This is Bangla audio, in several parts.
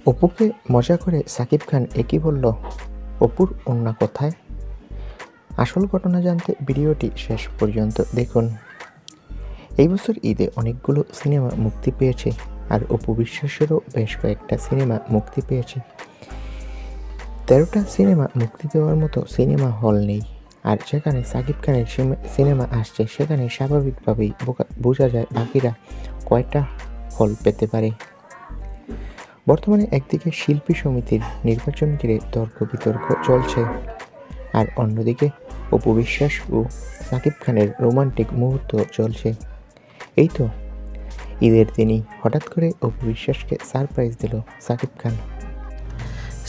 অপুকে মজা করে সাকিব খান একই বলল, অপুর ওড়না কোথায়? আসল ঘটনা জানতে ভিডিওটি শেষ পর্যন্ত দেখুন। এই বছর ঈদে অনেকগুলো সিনেমা মুক্তি পেয়েছে, আর অপু বিশ্বাসেরও বেশ কয়েকটা সিনেমা মুক্তি পেয়েছে। 13টা সিনেমা মুক্তি দেওয়ার মতো সিনেমা হল নেই, আর যেখানে সাকিব খানের সিনেমা আসছে সেখানে স্বাভাবিকভাবেই বোঝা যায় বাকিরা কয়টা হল পেতে পারে। বর্তমানে একদিকে শিল্পী সমিতির নির্বাচন ঘিরে তর্ক বিতর্ক চলছে, আর অন্যদিকে অপু বিশ্বাস ও সাকিব খানের রোমান্টিক মুহূর্ত চলছে। এই তো ঈদের দিনই হঠাৎ করে অপু বিশ্বাসকে সারপ্রাইজ দিল সাকিব খান।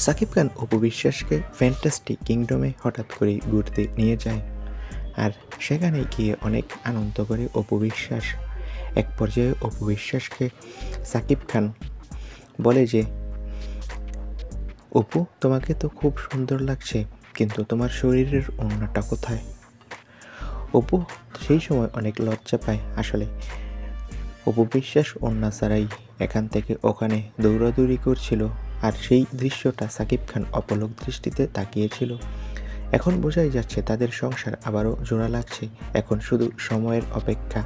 সাকিব খান অপু বিশ্বাসকে ফ্যান্টাস্টিক কিংডমে হঠাৎ করেই ঘুরতে নিয়ে যায়, আর সেখানে গিয়ে অনেক আনন্দ করে অপু বিশ্বাস। এক পর্যায়ে অপু বিশ্বাসকে সাকিব খান বলে যে, অপু, তোমাকে তো খুব সুন্দর লাগছে, কিন্তু তোমার শরীরের ওড়নাটা কোথায়? অপু সেই সময় অনেক লজ্জা পায়। আসলে অপু বিশ্বাস ওড়না ছাড়াই এখান থেকে ওখানে দৌড়াদৌড়ি করছিল, আর সেই দৃশ্যটা সাকিব খান অপলক দৃষ্টিতে তাকিয়েছিল। এখন বোঝাই যাচ্ছে তাদের সংসার আবারও জোড়া লাগছে। এখন শুধু সময়ের অপেক্ষা।